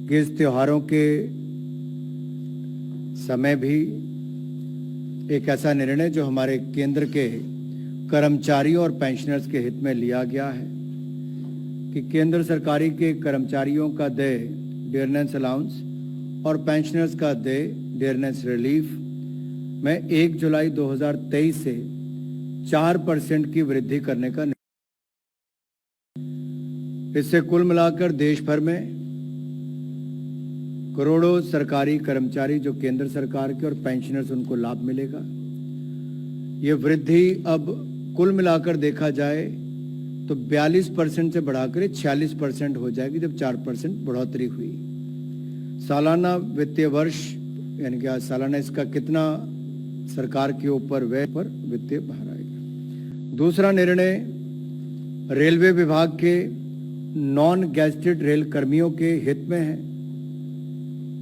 कि इस त्योहारों के समय भी एक ऐसा निर्णय जो हमारे केंद्र के कर्मचारियों और पेंशनर्स के हित में लिया गया है कि केंद्र सरकारी के कर्मचारियों का देय डियरनेस अलाउंस और पेंशनर्स का देय डियरनेस रिलीफ में 1 जुलाई 2023 से 4% की वृद्धि करने का निर्णय। इससे कुल मिलाकर देश भर में करोड़ों सरकारी कर्मचारी जो केंद्र सरकार के और पेंशनर्स उनको लाभ मिलेगा। ये वृद्धि अब कुल मिलाकर देखा जाए तो 42% से बढ़ाकर 46% हो जाएगी, जब 4% बढ़ोतरी हुई। सालाना वित्तीय वर्ष यानी कि सालाना इसका कितना सरकार के ऊपर व्यय पर वित्तीय भार आएगा। दूसरा निर्णय रेलवे विभाग के नॉन गैजेटेड रेल कर्मियों के हित में है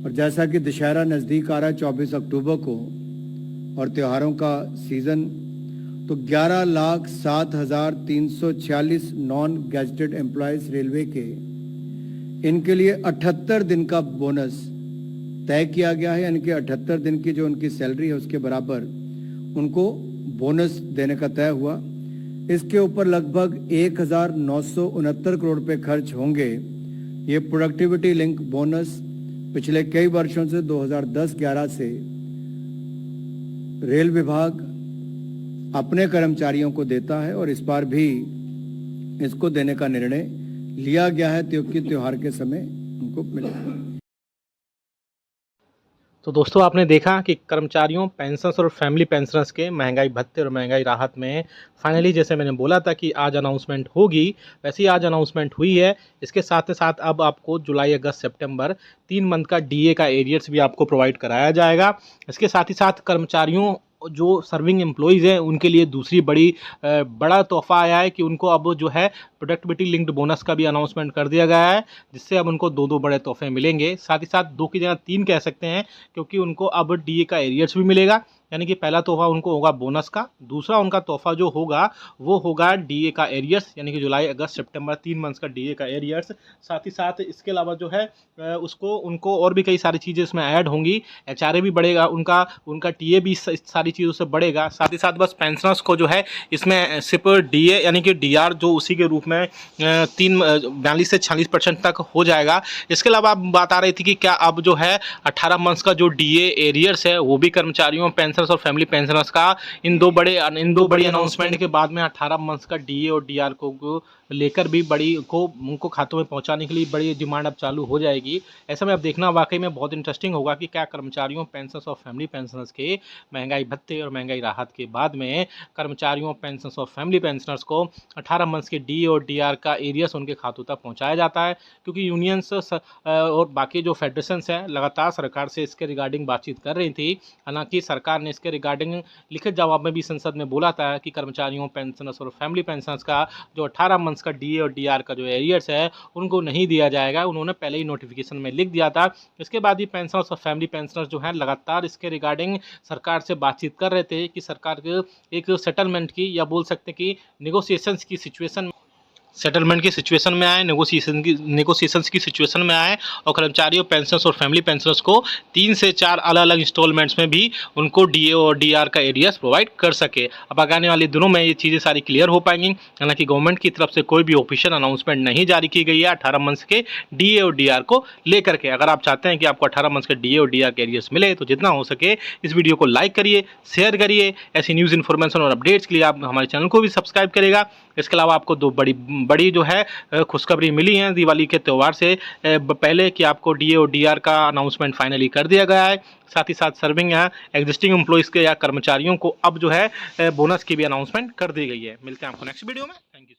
और जैसा कि दशहरा नज़दीक आ रहा है 24 अक्टूबर को और त्योहारों का सीज़न, तो 11,07,346 नॉन गैजेटेड एम्प्लॉयज़ रेलवे के इनके लिए 78 दिन का बोनस तय किया गया है, यानी कि 78 दिन की जो उनकी सैलरी है उसके बराबर उनको बोनस देने का तय हुआ। इसके ऊपर लगभग 1,969 करोड़ रुपए खर्च होंगे। ये प्रोडक्टिविटी लिंक बोनस पिछले कई वर्षों से 2010-11 से रेल विभाग अपने कर्मचारियों को देता है और इस बार भी इसको देने का निर्णय लिया गया है क्योंकि त्योहार के समय उनको मिलेगा। तो दोस्तों आपने देखा कि कर्मचारियों, पेंशनर्स और फैमिली पेंशनर्स के महंगाई भत्ते और महंगाई राहत में फाइनली, जैसे मैंने बोला था कि आज अनाउंसमेंट होगी, वैसे ही आज अनाउंसमेंट हुई है। इसके साथ साथ अब आपको जुलाई, अगस्त, सितंबर 3 मंथ का डीए का एरियर्स भी आपको प्रोवाइड कराया जाएगा। इसके साथ ही साथ कर्मचारियों जो सर्विंग एम्प्लॉइज़ हैं उनके लिए दूसरी बड़ा तोहफा आया है कि उनको अब जो है प्रोडक्टिविटी लिंक्ड बोनस का भी अनाउंसमेंट कर दिया गया है, जिससे अब उनको 2 बड़े तोहफे मिलेंगे। साथ ही साथ 2 की जगह 3 कह सकते हैं, क्योंकि उनको अब डीए का एरियर्स भी मिलेगा। यानी कि पहला तोहफा उनको होगा बोनस का, दूसरा उनका तोहफा जो होगा वो होगा डीए का एरियर्स, यानी कि जुलाई, अगस्त, सितंबर 3 मंथ्स का डीए का एरियर्स। साथ ही साथ इसके अलावा जो है उनको और भी कई सारी चीज़ें इसमें ऐड होंगी। एचआरए भी बढ़ेगा, उनका टीए भी सारी चीज़ों से बढ़ेगा। साथ ही साथ बस पेंशनर्स को जो है इसमें सिर्फ डीए यानी कि डीआर जो उसी के रूप में 42 से 46% तक हो जाएगा। इसके अलावा बात आ रही थी कि क्या अब जो है 18 मंथ्स का जो डीए एरियर्स है वो भी कर्मचारियों, पेंशनर्स और फैमिली पेंशनर्स का इन दो बड़ी अनाउंसमेंट के बाद में 18 मंथ्स का डीए और डीआर को लेकर भी उनको खातों में पहुंचाने के लिए बड़ी डिमांड अब चालू हो जाएगी। ऐसा में अब देखना वाकई में बहुत इंटरेस्टिंग होगा कि क्या कर्मचारियों, पेंशनर्स और फैमिली पेंशनर्स के महंगाई भत्ते और महंगाई राहत के बाद में कर्मचारियों, पेंशनर्स और फैमिली पेंशनर्स को 18 मंथ्स के डीए और डीआर का एरियर्स उनके खातों तक पहुँचाया जाता है। क्योंकि यूनियंस और बाकी जो फेडरेशंस हैं लगातार सरकार से इसके रिगार्डिंग बातचीत कर रही थी। हालांकि सरकार ने इसके रिगार्डिंग लिखित जवाब में भी संसद में बोला था कि कर्मचारियों, पेंशनर्स और फैमिली पेंशनर्स का जो 18 मंथ्स का डीए और डीआर का जो एरियर्स है उनको नहीं दिया जाएगा। उन्होंने पहले ही नोटिफिकेशन में लिख दिया था। इसके बाद ही पेंशनर्स और फैमिली पेंशनर्स जो हैं लगातार इसके रिगार्डिंग सरकार से बातचीत कर रहे थे कि सरकार के एक सेटलमेंट की, या बोल सकते हैं कि नेगोशिएशंस की सिचुएशन में आए, नेगोशिएशंस की सिचुएशन में आए और कर्मचारियों, पेंशनर्स और फैमिली पेंशनर्स को 3 से 4 अलग अलग इंस्टॉलमेंट्स में भी उनको डीए और डीआर का एरियर्स प्रोवाइड कर सके। अब आने वाले दिनों में ये चीज़ें सारी क्लियर हो पाएंगी। हालांकि गवर्नमेंट की तरफ से कोई भी ऑफिशियल अनाउंसमेंट नहीं जारी की गई है 18 मंथ्स के डीए और डीआर को लेकर के। अगर आप चाहते हैं कि आपको 18 मंथ्स के डीए और डीआर के एरियर्स मिले तो जितना हो सके इस वीडियो को लाइक करिए, शेयर करिए। ऐसी न्यूज़ इन्फॉर्मेशन और अपडेट्स के लिए आप हमारे चैनल को भी सब्सक्राइब करेगा। इसके अलावा आपको 2 बड़ी जो है खुशखबरी मिली है दिवाली के त्यौहार से पहले कि आपको डीए और डीआर का अनाउंसमेंट फाइनली कर दिया गया है। साथ ही साथ सर्विंग या एग्जिस्टिंग एम्प्लॉइज़ के या कर्मचारियों को अब जो है बोनस की भी अनाउंसमेंट कर दी गई है। मिलते हैं आपको नेक्स्ट वीडियो में। Thank you.